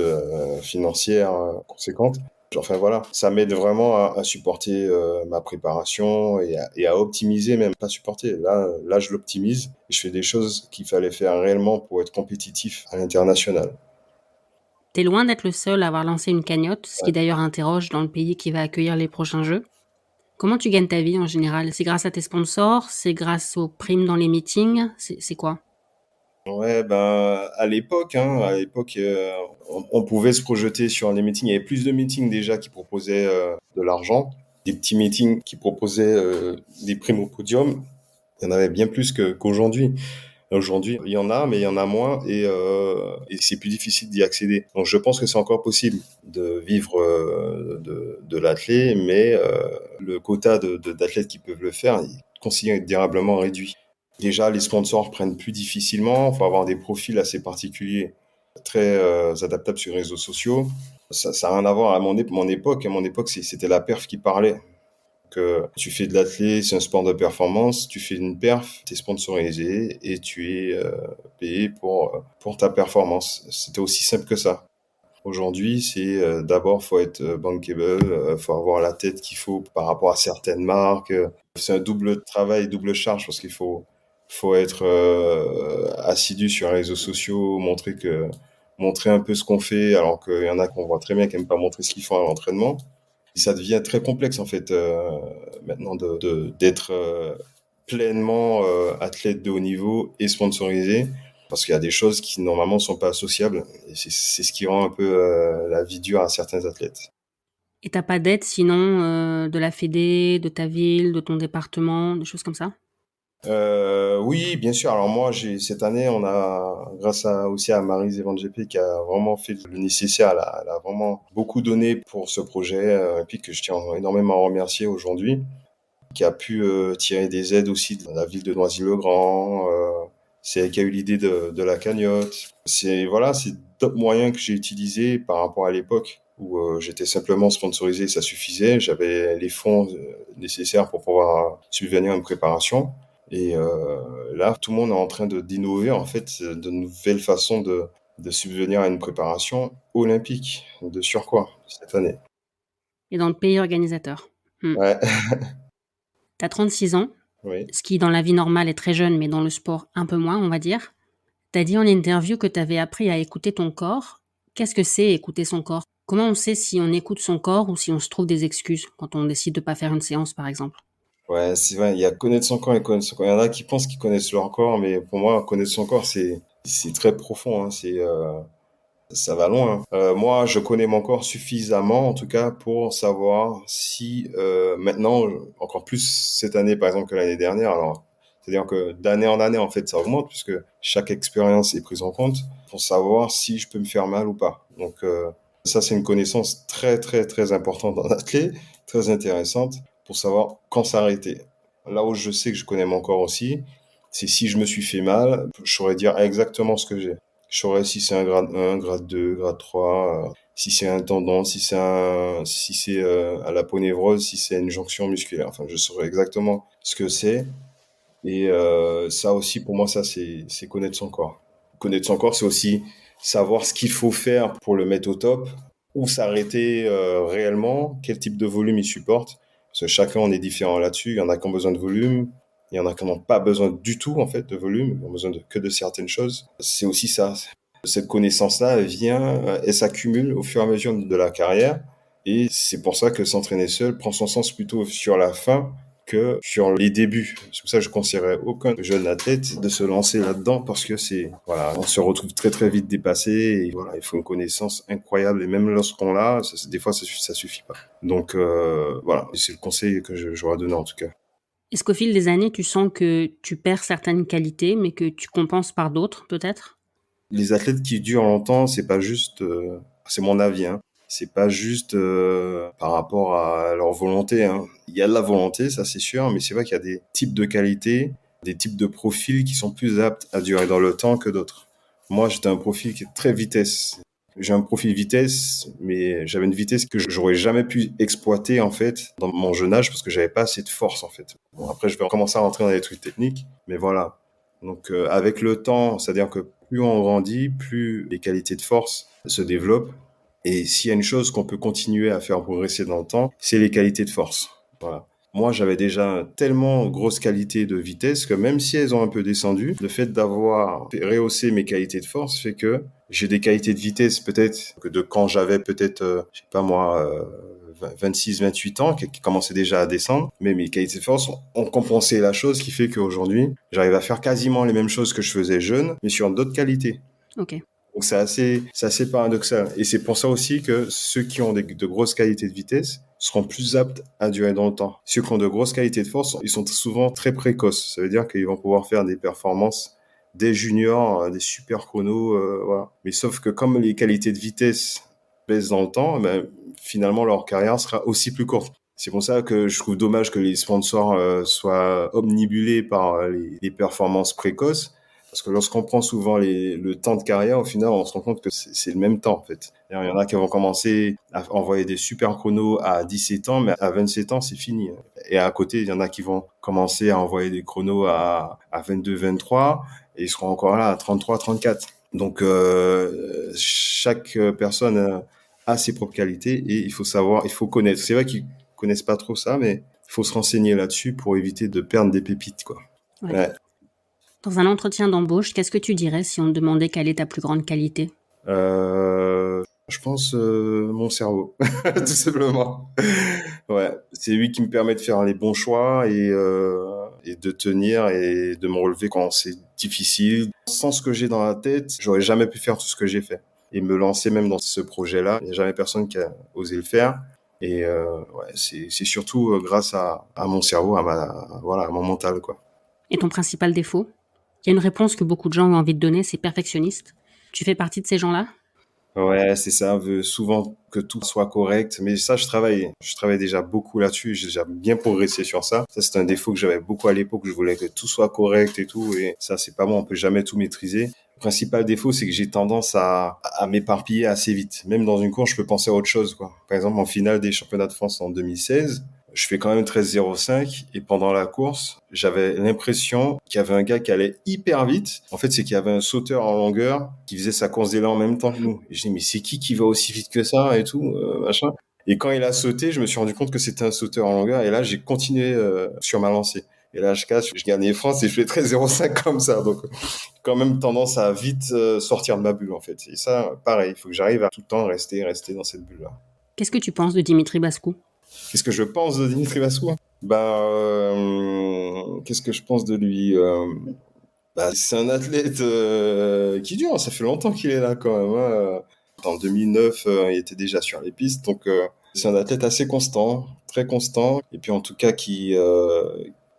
financière conséquente. Enfin voilà, ça m'aide vraiment à supporter ma préparation et à optimiser même, pas supporter. Là, je l'optimise. Je fais des choses qu'il fallait faire réellement pour être compétitif à l'international. T'es loin d'être le seul à avoir lancé une cagnotte, ce qui Ouais. d'ailleurs interroge dans le pays qui va accueillir les prochains Jeux. Comment tu gagnes ta vie en général? C'est grâce à tes sponsors? C'est grâce aux primes dans les meetings? C'est quoi? Ouais, ben à l'époque, on pouvait se projeter sur les meetings. Il y avait plus de meetings déjà qui proposaient de l'argent, des petits meetings qui proposaient des primes au podium. Il y en avait bien plus qu'aujourd'hui. Aujourd'hui, il y en a, mais il y en a moins et c'est plus difficile d'y accéder. Donc, je pense que c'est encore possible de vivre de l'athlète, mais le quota d'athlètes qui peuvent le faire est considérablement réduit. Déjà, les sponsors prennent plus difficilement. Il faut avoir des profils assez particuliers, très adaptables sur les réseaux sociaux. Ça n'a rien à voir à mon époque. À mon époque, c'était la perf qui parlait. Que tu fais de l'athlé, c'est un sport de performance, tu fais une perf, tu es sponsorisé et tu es payé pour ta performance. C'était aussi simple que ça. Aujourd'hui, c'est d'abord, faut être bankable, faut avoir la tête qu'il faut par rapport à certaines marques. C'est un double travail, double charge parce faut être assidu sur les réseaux sociaux, montrer un peu ce qu'on fait, alors qu'il y en a qu'on voit très bien qui n'aiment pas montrer ce qu'ils font à l'entraînement. Ça devient très complexe en fait maintenant d'être pleinement athlète de haut niveau et sponsorisé parce qu'il y a des choses qui normalement sont pas associables et c'est ce qui rend un peu la vie dure à certains athlètes. Et t'as pas d'aide sinon de la Fédé, de ta ville, de ton département, des choses comme ça? Oui, bien sûr. Alors moi, cette année, on a, aussi à Maryse Evangépi qui a vraiment fait le nécessaire. Elle a vraiment beaucoup donné pour ce projet, et puis que je tiens énormément à remercier aujourd'hui, qui a pu tirer des aides aussi de la ville de Noisy-le-Grand. C'est elle qui a eu l'idée de la cagnotte. C'est d'autres moyens que j'ai utilisés par rapport à l'époque où j'étais simplement sponsorisé, ça suffisait. J'avais les fonds nécessaires pour pouvoir subvenir à une préparation. Et là, tout le monde est en train d'innover en fait de nouvelles façons de subvenir à une préparation olympique de surcroît cette année. Et dans le pays organisateur. Ouais, T'as 36 ans, oui. ce qui dans la vie normale est très jeune, mais dans le sport un peu moins, on va dire. T'as dit en interview que t'avais appris à écouter ton corps. Qu'est-ce que c'est écouter son corps? Comment on sait si on écoute son corps ou si on se trouve des excuses quand on décide de pas faire une séance, par exemple? Ouais, c'est vrai, il y a connaître son corps et connaître son corps. Il y en a qui pensent qu'ils connaissent leur corps, mais pour moi, connaître son corps, c'est très profond, hein. Ça va loin, hein. Moi, je connais mon corps suffisamment, en tout cas, pour savoir si maintenant, encore plus cette année, par exemple, que l'année dernière. Alors, c'est-à-dire que d'année en année, en fait, ça augmente puisque chaque expérience est prise en compte pour savoir si je peux me faire mal ou pas. Donc, ça, c'est une connaissance très, très, très importante dans l'athlète, très intéressante pour savoir quand s'arrêter. Là où je sais que je connais mon corps aussi, c'est si je me suis fait mal, je saurais dire exactement ce que j'ai. Je saurais si c'est un grade 1, grade 2, grade 3, si c'est un tendon, si c'est à l'aponévrose, si c'est une jonction musculaire. Enfin, je saurais exactement ce que c'est. Et ça aussi, pour moi, ça, c'est connaître son corps. Connaître son corps, c'est aussi savoir ce qu'il faut faire pour le mettre au top, ou s'arrêter réellement, quel type de volume il supporte. Parce que chacun, on est différent là-dessus. Il y en a qui ont besoin de volume, il y en a qui n'ont pas besoin du tout, en fait, de volume. Ils ont besoin que de certaines choses. C'est aussi ça. Cette connaissance-là, elle vient, elle s'accumule au fur et à mesure de la carrière. Et c'est pour ça que s'entraîner seul prend son sens plutôt sur la fin que sur les débuts. C'est pour ça que je conseillerais aucun jeune athlète de se lancer là-dedans parce que voilà, on se retrouve très très vite dépassé et voilà, il faut une connaissance incroyable et même lorsqu'on l'a, des fois ça suffit pas. Donc voilà, c'est le conseil que j'aurais donné en tout cas. Est-ce qu'au fil des années, tu sens que tu perds certaines qualités, mais que tu compenses par d'autres, peut-être? Les athlètes qui durent longtemps, c'est pas juste, c'est mon avis, hein. C'est pas juste par rapport à leur volonté, hein. Il y a de la volonté, ça c'est sûr, mais c'est vrai qu'il y a des types de qualités, des types de profils qui sont plus aptes à durer dans le temps que d'autres. Moi, j'étais un profil qui est très vitesse. J'ai un profil vitesse, mais j'avais une vitesse que j'aurais jamais pu exploiter en fait dans mon jeune âge parce que j'avais pas assez de force en fait. Bon, après, je vais commencer à rentrer dans les trucs techniques, mais voilà. Donc, avec le temps, c'est-à-dire que plus on grandit, plus les qualités de force se développent. Et s'il y a une chose qu'on peut continuer à faire progresser dans le temps, c'est les qualités de force. Voilà. Moi, j'avais déjà tellement grosse qualité de vitesse que même si elles ont un peu descendu, le fait d'avoir rehaussé mes qualités de force fait que j'ai des qualités de vitesse peut-être que de quand j'avais peut-être, je sais pas moi, 26, 28 ans, qui commençaient déjà à descendre. Mais mes qualités de force ont compensé la chose qui fait qu'aujourd'hui, j'arrive à faire quasiment les mêmes choses que je faisais jeune, mais sur d'autres qualités. Ok. Donc c'est assez paradoxal. Et c'est pour ça aussi que ceux qui ont de grosses qualités de vitesse seront plus aptes à durer dans le temps. Ceux qui ont de grosses qualités de force, ils sont souvent très précoces. Ça veut dire qu'ils vont pouvoir faire des performances des juniors, des super chronos, voilà. Mais sauf que comme les qualités de vitesse baissent dans le temps, ben, finalement leur carrière sera aussi plus courte. C'est pour ça que je trouve dommage que les sponsors soient omnibulés par les performances précoces. Parce que lorsqu'on prend souvent le temps de carrière, au final, on se rend compte que c'est le même temps, en fait. Il y en a qui vont commencer à envoyer des super chronos à 17 ans, mais à 27 ans, c'est fini. Et à côté, il y en a qui vont commencer à envoyer des chronos à 22, 23, et ils seront encore là à 33, 34. Donc, chaque personne a ses propres qualités, et il faut savoir, il faut connaître. C'est vrai qu'ils connaissent pas trop ça, mais il faut se renseigner là-dessus pour éviter de perdre des pépites, quoi. Ouais. Ouais. Dans un entretien d'embauche, qu'est-ce que tu dirais si on te demandait quelle est ta plus grande qualité? Je pense mon cerveau, tout simplement. Ouais, c'est lui qui me permet de faire les bons choix et de tenir et de me relever quand c'est difficile. Sans ce que j'ai dans la tête, j'aurais jamais pu faire tout ce que j'ai fait. Et me lancer même dans ce projet-là, il n'y a jamais personne qui a osé le faire. Et ouais, c'est surtout grâce à mon cerveau, voilà, à mon mental, quoi. Et ton principal défaut? Il y a une réponse que beaucoup de gens ont envie de donner, c'est perfectionniste. Tu fais partie de ces gens-là? Ouais, c'est ça, on veut souvent que tout soit correct, mais ça, je travaille déjà beaucoup là-dessus, j'ai déjà bien progressé sur ça. Ça, c'est un défaut que j'avais beaucoup à l'époque, je voulais que tout soit correct et tout, et ça, c'est pas bon, on peut jamais tout maîtriser. Le principal défaut, c'est que j'ai tendance à m'éparpiller assez vite. Même dans une course, je peux penser à autre chose, quoi. Par exemple, en finale des championnats de France en 2016, je fais quand même 13,05 et pendant la course, j'avais l'impression qu'il y avait un gars qui allait hyper vite. En fait, c'est qu'il y avait un sauteur en longueur qui faisait sa course d'élan en même temps que nous. Et je dis, mais c'est qui va aussi vite que ça et tout, machin. Et quand il a sauté, je me suis rendu compte que c'était un sauteur en longueur et là, j'ai continué sur ma lancée. Et là, je gagnais France et je fais 13,05 comme ça. Donc, quand même tendance à vite sortir de ma bulle, en fait. Et ça, pareil, il faut que j'arrive à tout le temps rester dans cette bulle-là. Qu'est-ce que tu penses de Dimitri Bascou? Qu'est-ce que je pense de Dimitri Bascou? Qu'est-ce que je pense de lui? C'est un athlète qui dure. Ça fait longtemps qu'il est là quand même, hein. En 2009, il était déjà sur les pistes. Donc, c'est un athlète assez constant, très constant. Et puis, en tout cas,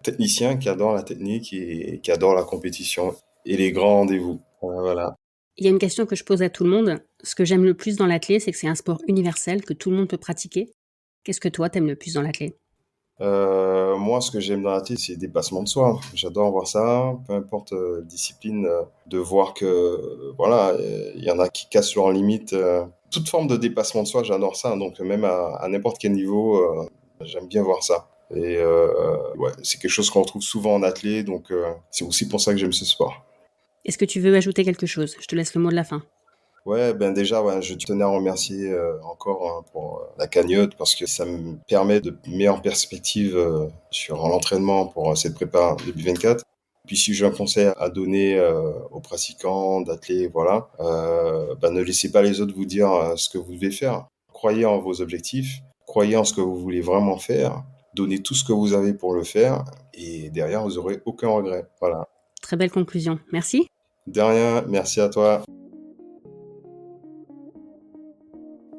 technicien, qui adore la technique et qui adore la compétition et les grands rendez-vous. Voilà. Il y a une question que je pose à tout le monde. Ce que j'aime le plus dans l'athlé, c'est que c'est un sport universel que tout le monde peut pratiquer. Qu'est-ce que toi, t'aimes le plus dans l'athlé? Moi, ce que j'aime dans l'athlète, c'est le dépassement de soi. J'adore voir ça, peu importe discipline, de voir que voilà, il y en a qui cassent leurs limites. Toute forme de dépassement de soi, j'adore ça. Donc même à n'importe quel niveau, j'aime bien voir ça. Et ouais, c'est quelque chose qu'on retrouve souvent en athlète, donc c'est aussi pour ça que j'aime ce sport. Est-ce que tu veux ajouter quelque chose? Je te laisse le mot de la fin. Ouais, déjà, ouais, je tenais à remercier encore pour la cagnotte parce que ça me permet de mettre en perspective sur l'entraînement pour cette prépa 2024. Puis si j'ai un conseil à donner aux pratiquants, d'athlètes, voilà, ne laissez pas les autres vous dire ce que vous devez faire. Croyez en vos objectifs, croyez en ce que vous voulez vraiment faire, donnez tout ce que vous avez pour le faire et derrière, vous aurez aucun regret. Voilà. Très belle conclusion. Merci. De rien, merci à toi.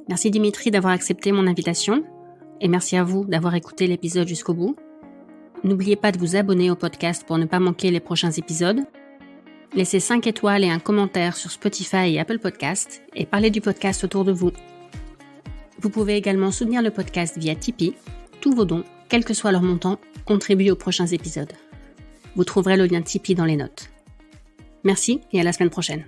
Merci Dimitri d'avoir accepté mon invitation et merci à vous d'avoir écouté l'épisode jusqu'au bout. N'oubliez pas de vous abonner au podcast pour ne pas manquer les prochains épisodes. Laissez 5 étoiles et un commentaire sur Spotify et Apple Podcasts et parlez du podcast autour de vous. Vous pouvez également soutenir le podcast via Tipeee. Tous vos dons, quel que soit leur montant, contribuent aux prochains épisodes. Vous trouverez le lien Tipeee dans les notes. Merci et à la semaine prochaine.